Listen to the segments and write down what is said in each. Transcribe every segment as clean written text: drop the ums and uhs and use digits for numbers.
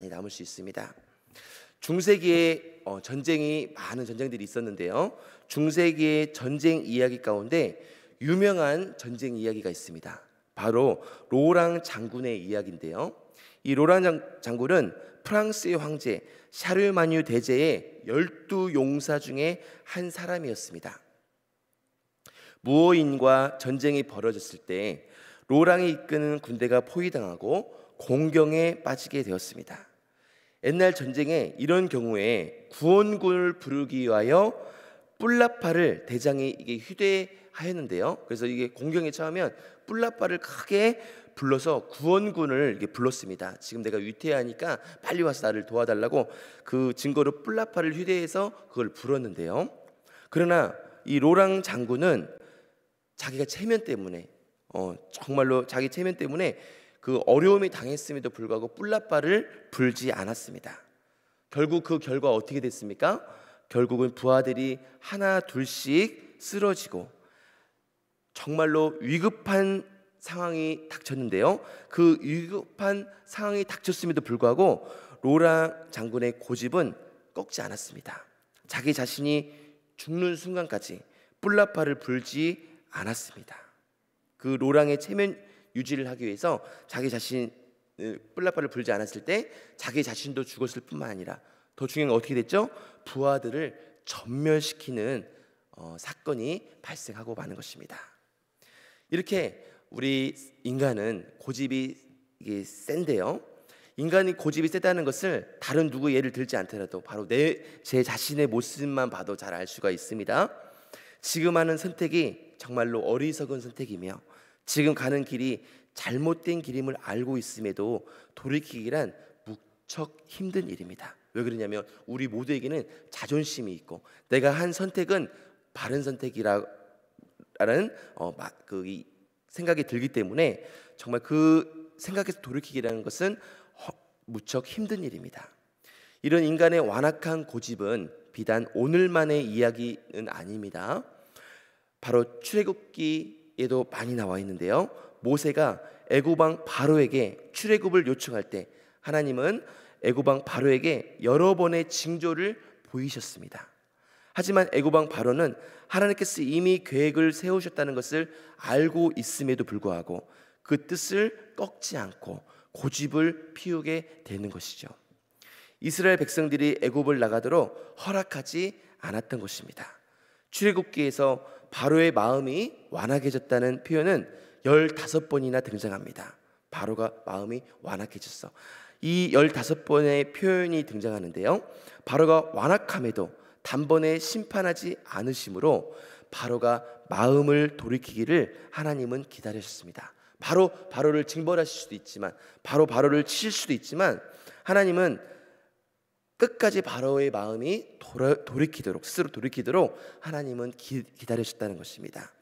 많이 남을 수 있습니다. 중세기에 전쟁이 많은 전쟁들이 있었는데요. 중세기의 전쟁 이야기 가운데 유명한 전쟁 이야기가 있습니다. 바로 로랑 장군의 이야기인데요. 이 로랑 장군은 프랑스의 황제 샤르마뉴 대제의 12용사 중에 한 사람이었습니다. 무오인과 전쟁이 벌어졌을 때 로랑이 이끄는 군대가 포위당하고 공경에 빠지게 되었습니다. 옛날 전쟁에 이런 경우에 구원군을 부르기 위하여 뿔라파를 대장이 이게 휴대하였는데요. 그래서 이게 공경에 처하면 뿔라파를 크게 불러서 구원군을 이렇게 불렀습니다. 지금 내가 위태하니까 빨리 와서 나를 도와달라고 그 증거로 뿔라파를 휴대해서 그걸 불었는데요. 그러나 이 로랑 장군은 자기가 체면 때문에 정말로 자기 체면 때문에 그 어려움이 당했음에도 불구하고 뿔라파를 불지 않았습니다. 결국 그 결과 어떻게 됐습니까? 결국은 부하들이 하나 둘씩 쓰러지고 정말로 위급한 상황이 닥쳤는데요. 그 위급한 상황이 닥쳤음에도 불구하고 로랑 장군의 고집은 꺾지 않았습니다. 자기 자신이 죽는 순간까지 뿔라파를 불지 않았습니다. 그 로랑의 체면 유지를 하기 위해서 자기 자신 뿔라파를 불지 않았을 때 자기 자신도 죽었을 뿐만 아니라 더 중요한 건 어떻게 됐죠? 부하들을 전멸시키는 사건이 발생하고 마는 것입니다. 이렇게 우리 인간은 고집이 센데요. 인간이 고집이 세다는 것을 다른 누구 예를 들지 않더라도 바로 제 자신의 모습만 봐도 잘 알 수가 있습니다. 지금 하는 선택이 정말로 어리석은 선택이며 지금 가는 길이 잘못된 길임을 알고 있음에도 돌이키기란 무척 힘든 일입니다. 왜 그러냐면 우리 모두에게는 자존심이 있고 내가 한 선택은 바른 선택이라는 그 생각이 들기 때문에 정말 그 생각에서 돌이키기라는 것은 무척 힘든 일입니다. 이런 인간의 완악한 고집은 비단 오늘만의 이야기는 아닙니다. 바로 출애굽기에도 많이 나와 있는데요. 모세가 애굽 왕 바로에게 출애굽을 요청할 때 하나님은 애굽 왕 바로에게 여러 번의 징조를 보이셨습니다. 하지만 애굽 왕 바로는 하나님께서 이미 계획을 세우셨다는 것을 알고 있음에도 불구하고 그 뜻을 꺾지 않고 고집을 피우게 되는 것이죠. 이스라엘 백성들이 애굽을 나가도록 허락하지 않았던 것입니다. 출애굽기에서 바로의 마음이 완악해졌다는 표현은 15번이나 등장합니다. 바로가 마음이 완악해졌어. 이 15번의 표현이 등장하는데요. 바로가 완악함에도 단번에 심판하지 않으심으로 바로가 마음을 돌이키기를 하나님은 기다리셨습니다. 바로를 징벌하실 수도 있지만 바로를 치실 수도 있지만 하나님은 끝까지 바로의 마음이 돌이키도록 스스로 돌이키도록 하나님은 기다리셨다는 것입니다.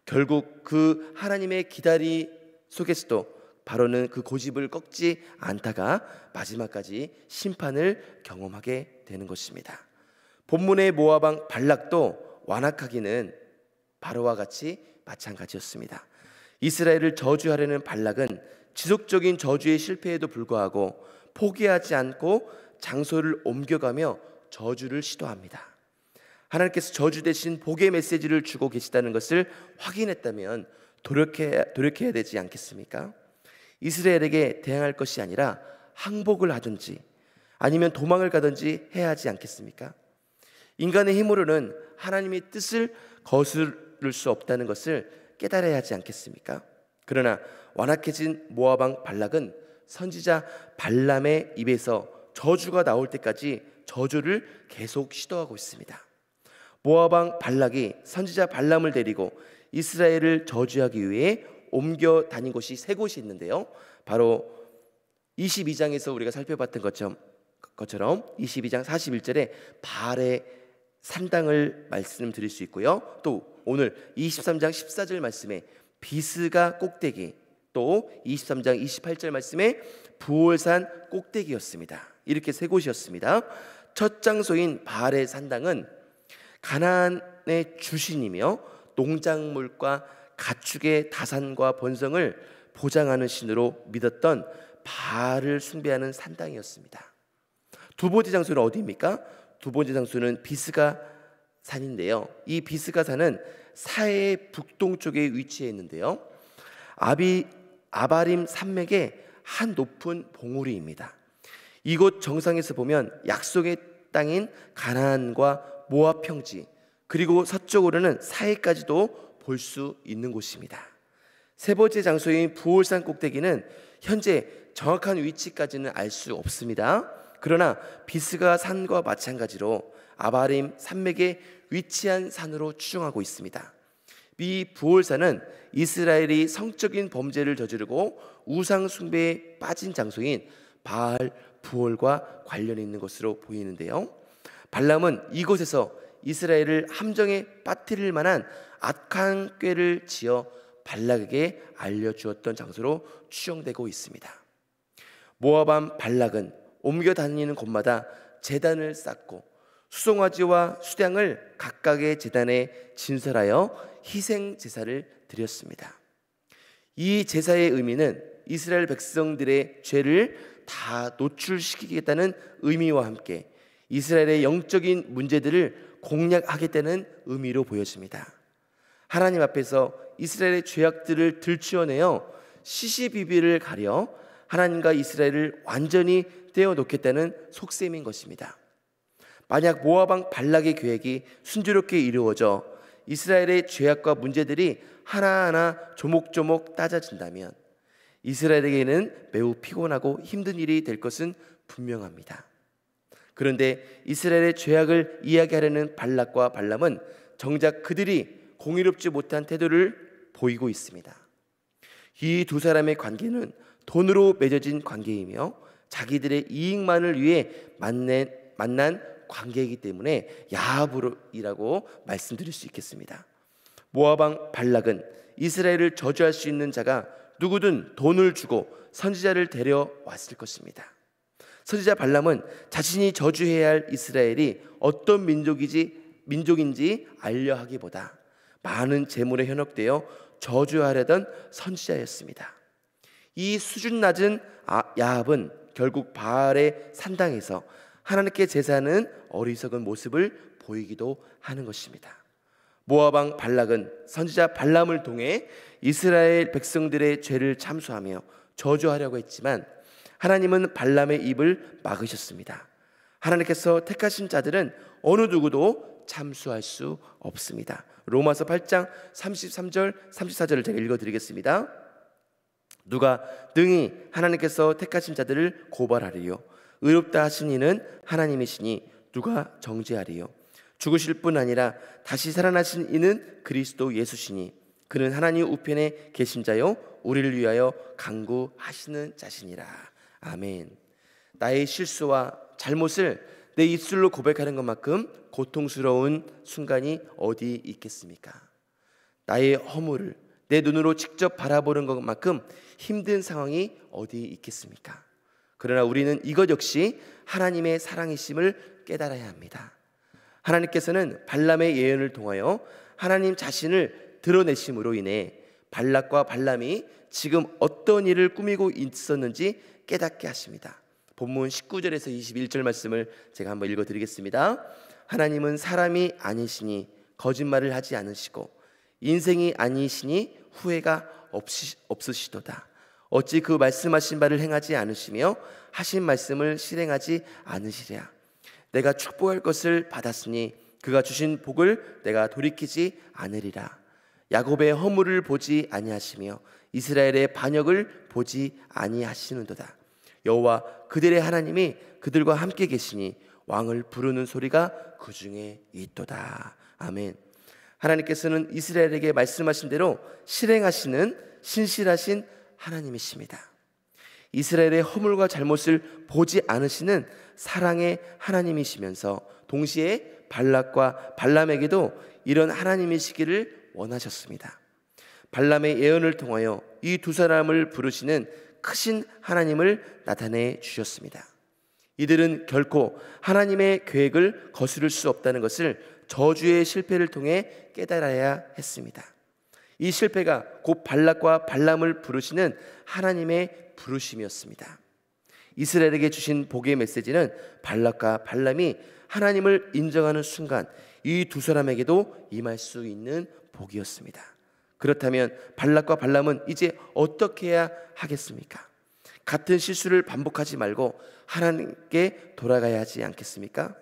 결국 그 하나님의 기다리 속에서도 바로는 그 고집을 꺾지 않다가 마지막까지 심판을 경험하게 되는 것입니다. 본문의 모압 왕 발락도 완악하기는 바로와 같이 마찬가지였습니다. 이스라엘을 저주하려는 발락은 지속적인 저주의 실패에도 불구하고 포기하지 않고 장소를 옮겨가며 저주를 시도합니다. 하나님께서 저주 대신 복의 메시지를 주고 계시다는 것을 확인했다면 돌이켜야 되지 않겠습니까? 이스라엘에게 대항할 것이 아니라 항복을 하든지 아니면 도망을 가든지 해야 하지 않겠습니까? 인간의 힘으로는 하나님의 뜻을 거스를 수 없다는 것을 깨달아야 하지 않겠습니까? 그러나 완악해진 모압 왕 발락은 선지자 발람의 입에서 저주가 나올 때까지 저주를 계속 시도하고 있습니다. 모압 왕 발락이 선지자 발람을 데리고 이스라엘을 저주하기 위해 옮겨 다닌 곳이 세 곳이 있는데요. 바로 22장에서 우리가 살펴봤던 것처럼 22장 41절에 바알의 산당을 말씀드릴 수 있고요. 또 오늘 23장 14절 말씀에 비스가 꼭대기, 또 23장 28절 말씀에 부올산 꼭대기였습니다. 이렇게 세 곳이었습니다. 첫 장소인 바알의 산당은 가나안의 주신이며 농작물과 가축의 다산과 번성을 보장하는 신으로 믿었던 바알을 숭배하는 산당이었습니다. 두 번째 장소는 어디입니까? 두 번째 장소는 비스가 산인데요. 이 비스가 산은 사해의 북동쪽에 위치해 있는데요. 아바림 산맥의 한 높은 봉우리입니다. 이곳 정상에서 보면 약속의 땅인 가나안과 모압 평지, 그리고 서쪽으로는 사해까지도 볼 수 있는 곳입니다. 세 번째 장소인 부올산 꼭대기는 현재 정확한 위치까지는 알 수 없습니다. 그러나 비스가 산과 마찬가지로 아바림 산맥에 위치한 산으로 추정하고 있습니다. 이 부올산은 이스라엘이 성적인 범죄를 저지르고 우상 숭배에 빠진 장소인 바알 부올과 관련이 있는 것으로 보이는데요. 발람은 이곳에서 이스라엘을 함정에 빠뜨릴 만한 악한 꾀를 지어 발락에게 알려주었던 장소로 추정되고 있습니다. 모압 발락은 옮겨 다니는 곳마다 제단을 쌓고 수송아지와 수량을 각각의 제단에 진설하여 희생 제사를 드렸습니다. 이 제사의 의미는 이스라엘 백성들의 죄를 다 노출시키겠다는 의미와 함께 이스라엘의 영적인 문제들을 공략하겠다는 의미로 보여집니다. 하나님 앞에서 이스라엘의 죄악들을 들추어내어 시시비비를 가려 하나님과 이스라엘을 완전히 떼어놓겠다는 속셈인 것입니다. 만약 모압 왕 발락의 계획이 순조롭게 이루어져 이스라엘의 죄악과 문제들이 하나하나 조목조목 따져진다면 이스라엘에게는 매우 피곤하고 힘든 일이 될 것은 분명합니다. 그런데 이스라엘의 죄악을 이야기하려는 발락과 발람은 정작 그들이 공의롭지 못한 태도를 보이고 있습니다. 이 두 사람의 관계는 돈으로 맺어진 관계이며 자기들의 이익만을 위해 만난 관계이기 때문에 야합이라고 말씀드릴 수 있겠습니다. 모압 왕 발락은 이스라엘을 저주할 수 있는 자가 누구든 돈을 주고 선지자를 데려왔을 것입니다. 선지자 발람은 자신이 저주해야 할 이스라엘이 어떤 민족인지 알려 하기보다 많은 재물에 현혹되어 저주하려던 선지자였습니다. 이 수준 낮은 야합은 결국 바알의 산당에서 하나님께 제사하는 어리석은 모습을 보이기도 하는 것입니다. 모압 왕 발락은 선지자 발람을 통해 이스라엘 백성들의 죄를 참수하며 저주하려고 했지만 하나님은 발람의 입을 막으셨습니다. 하나님께서 택하신 자들은 어느 누구도 참수할 수 없습니다. 로마서 8장 33절 34절을 제가 읽어드리겠습니다. 누가 능히 하나님께서 택하신 자들을 고발하리요? 의롭다 하신 이는 하나님이시니 누가 정죄하리요? 죽으실 뿐 아니라 다시 살아나신 이는 그리스도 예수시니 그는 하나님 우편에 계신 자요 우리를 위하여 간구하시는 자시니라. 아멘. 나의 실수와 잘못을 내 입술로 고백하는 것만큼 고통스러운 순간이 어디 있겠습니까? 나의 허물을 내 눈으로 직접 바라보는 것만큼 힘든 상황이 어디 있겠습니까? 그러나 우리는 이것 역시 하나님의 사랑이심을 깨달아야 합니다. 하나님께서는 발람의 예언을 통하여 하나님 자신을 드러내심으로 인해 발락과 발람이 지금 어떤 일을 꾸미고 있었는지 깨닫게 하십니다. 본문 19절에서 21절 말씀을 제가 한번 읽어드리겠습니다. 하나님은 사람이 아니시니 거짓말을 하지 않으시고 인생이 아니시니 후회가 없으시도다. 어찌 그 말씀하신 바를 행하지 않으시며 하신 말씀을 실행하지 않으시랴. 내가 축복할 것을 받았으니 그가 주신 복을 내가 돌이키지 않으리라. 야곱의 허물을 보지 아니하시며 이스라엘의 반역을 보지 아니하시는도다. 여호와 그들의 하나님이 그들과 함께 계시니 왕을 부르는 소리가 그 중에 있도다. 아멘. 하나님께서는 이스라엘에게 말씀하신 대로 실행하시는 신실하신 하나님이십니다. 이스라엘의 허물과 잘못을 보지 않으시는 사랑의 하나님이시면서 동시에 발락과 발람에게도 이런 하나님이시기를 원하셨습니다. 발람의 예언을 통하여 이 두 사람을 부르시는 크신 하나님을 나타내 주셨습니다. 이들은 결코 하나님의 계획을 거스를 수 없다는 것을 저주의 실패를 통해 깨달아야 했습니다. 이 실패가 곧 발락과 발람을 부르시는 하나님의 부르심이었습니다. 이스라엘에게 주신 복의 메시지는 발락과 발람이 하나님을 인정하는 순간 이 두 사람에게도 임할 수 있는 복이었습니다. 그렇다면 발락과 발람은 이제 어떻게 해야 하겠습니까? 같은 실수를 반복하지 말고 하나님께 돌아가야 하지 않겠습니까?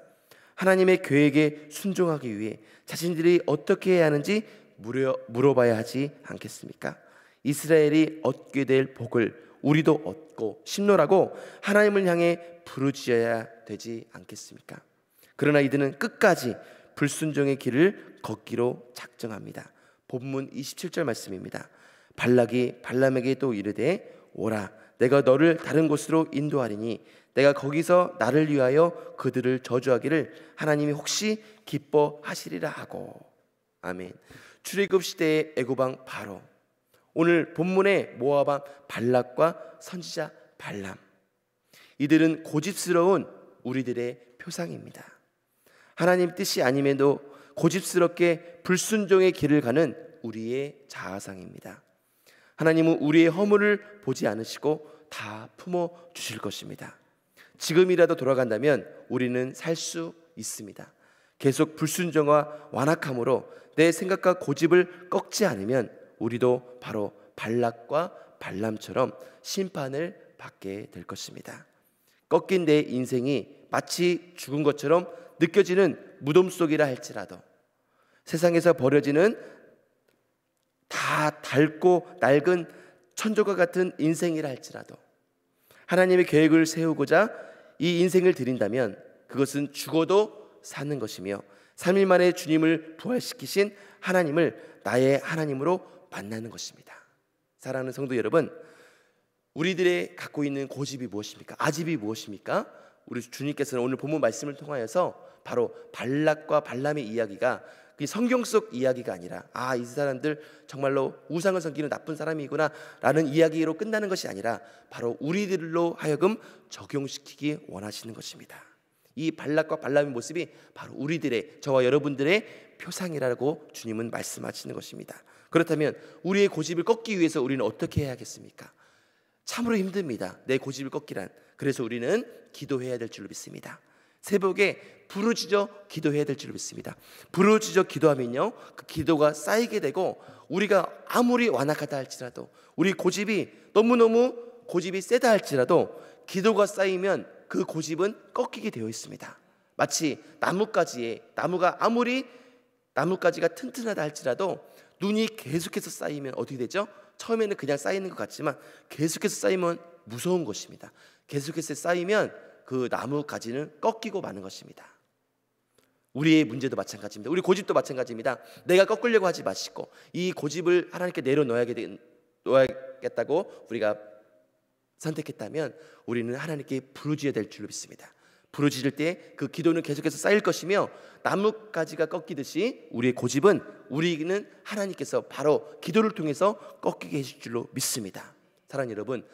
하나님의 계획에 순종하기 위해 자신들이 어떻게 해야 하는지 물어봐야 하지 않겠습니까? 이스라엘이 얻게 될 복을 우리도 얻고 심노라고 하나님을 향해 부르짖어야 되지 않겠습니까? 그러나 이들은 끝까지 불순종의 길을 걷기로 작정합니다. 본문 27절 말씀입니다. 발락이 발람에게 또 이르되 오라, 내가 너를 다른 곳으로 인도하리니 내가 거기서 나를 위하여 그들을 저주하기를 하나님이 혹시 기뻐하시리라 하고. 아멘. 출애굽 시대의 애고방 바로, 오늘 본문의 모압 왕 발락과 선지자 발람, 이들은 고집스러운 우리들의 표상입니다. 하나님 뜻이 아님에도 고집스럽게 불순종의 길을 가는 우리의 자아상입니다. 하나님은 우리의 허물을 보지 않으시고 다 품어주실 것입니다. 지금이라도 돌아간다면 우리는 살 수 있습니다. 계속 불순종과 완악함으로 내 생각과 고집을 꺾지 않으면 우리도 바로 발락과 발람처럼 심판을 받게 될 것입니다. 꺾인 내 인생이 마치 죽은 것처럼 느껴지는 무덤 속이라 할지라도, 세상에서 버려지는 다 닳고 낡은 천조과 같은 인생이라 할지라도 하나님의 계획을 세우고자 이 인생을 드린다면 그것은 죽어도 사는 것이며 3일 만에 주님을 부활시키신 하나님을 나의 하나님으로 만나는 것입니다. 사랑하는 성도 여러분, 우리들의 갖고 있는 고집이 무엇입니까? 아집이 무엇입니까? 우리 주님께서는 오늘 본문 말씀을 통하여서 바로 발락과 발람의 이야기가 성경 속 이야기가 아니라 이 사람들 정말로 우상을 섬기는 나쁜 사람이구나 라는 이야기로 끝나는 것이 아니라 바로 우리들로 하여금 적용시키기 원하시는 것입니다. 이 발락과 발람의 모습이 바로 우리들의, 저와 여러분들의 표상이라고 주님은 말씀하시는 것입니다. 그렇다면 우리의 고집을 꺾기 위해서 우리는 어떻게 해야겠습니까? 참으로 힘듭니다. 내 고집을 꺾기란. 그래서 우리는 기도해야 될 줄로 믿습니다. 새벽에 부르짖어 기도해야 될 줄로 믿습니다. 부르짖어 기도하면요, 그 기도가 쌓이게 되고 우리가 아무리 완악하다 할지라도, 우리 고집이 너무너무 고집이 세다 할지라도 기도가 쌓이면 그 고집은 꺾이게 되어 있습니다. 마치 나무가 아무리 나뭇가지가 튼튼하다 할지라도 눈이 계속해서 쌓이면 어떻게 되죠? 처음에는 그냥 쌓이는 것 같지만 계속해서 쌓이면 무서운 것입니다. 계속해서 쌓이면 그 나뭇가지는 꺾이고 마는 것입니다. 우리의 문제도 마찬가지입니다. 우리 고집도 마찬가지입니다. 내가 꺾으려고 하지 마시고 이 고집을 하나님께 내려놓아야겠다고 우리가 선택했다면 우리는 하나님께 부르짖어야 될 줄로 믿습니다. 부르짖을 때 그 기도는 계속해서 쌓일 것이며 나뭇가지가 꺾이듯이 우리의 고집은 우리는 하나님께서 바로 기도를 통해서 꺾이게 해줄 줄로 믿습니다. 사랑하는 여러분,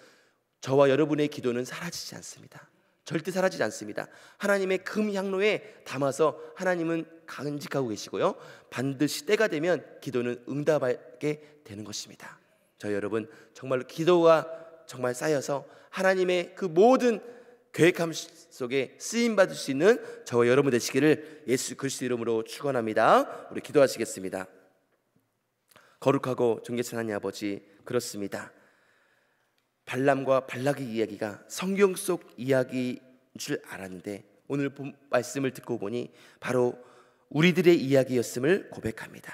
저와 여러분의 기도는 사라지지 않습니다. 절대 사라지지 않습니다. 하나님의 금향로에 담아서 하나님은 간직하고 계시고요, 반드시 때가 되면 기도는 응답하게 되는 것입니다. 저 여러분, 정말로 기도가 정말 쌓여서 하나님의 그 모든 계획함 속에 쓰임받을 수 있는 저와 여러분 되시기를 예수 그리스도 이름으로 축원합니다. 우리 기도하시겠습니다. 거룩하고 존귀하신 하나님 아버지, 그렇습니다. 발람과 발락의 이야기가 성경 속 이야기인 줄 알았는데 오늘 말씀을 듣고 보니 바로 우리들의 이야기였음을 고백합니다.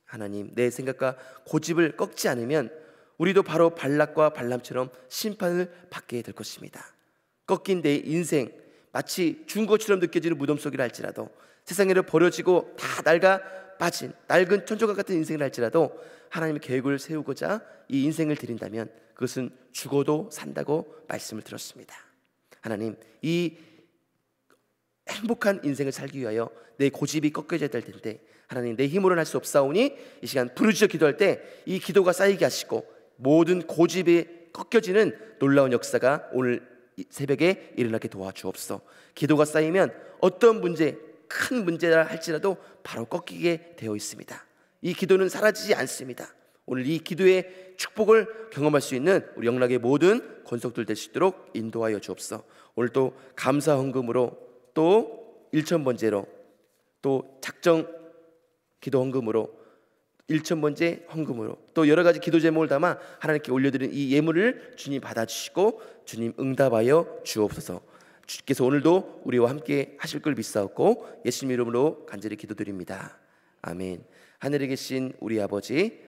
하나님, 내 생각과 고집을 꺾지 않으면 우리도 바로 발락과 발람처럼 심판을 받게 될 것입니다. 꺾인 내 인생, 마치 죽은 것처럼 느껴지는 무덤 속이라 할지라도, 세상에로 버려지고 다 낡아 빠진 낡은 천조각 같은 인생을 할지라도 하나님의 계획을 세우고자 이 인생을 드린다면 그것은 죽어도 산다고 말씀을 들었습니다. 하나님, 이 행복한 인생을 살기 위하여 내 고집이 꺾여져야 될 텐데 하나님, 내 힘으로는 할 수 없사오니 이 시간 부르짖어 기도할 때 이 기도가 쌓이게 하시고 모든 고집이 꺾여지는 놀라운 역사가 오늘 새벽에 일어나게 도와주옵소서. 기도가 쌓이면 어떤 문제, 큰 문제라 할지라도 바로 꺾이게 되어 있습니다. 이 기도는 사라지지 않습니다. 오늘 이 기도의 축복을 경험할 수 있는 우리 영락의 모든 권속들 될 수 있도록 인도하여 주옵소서. 오늘 또 감사 헌금으로, 또 1,000번제로, 또 작정 기도 헌금으로, 1,000번제 헌금으로, 또 여러 가지 기도 제목을 담아 하나님께 올려드린 이 예물을 주님 받아주시고 주님 응답하여 주옵소서. 주께서 오늘도 우리와 함께 하실 걸 믿사옵고 예수님 이름으로 간절히 기도드립니다. 아멘. 하늘에 계신 우리 아버지,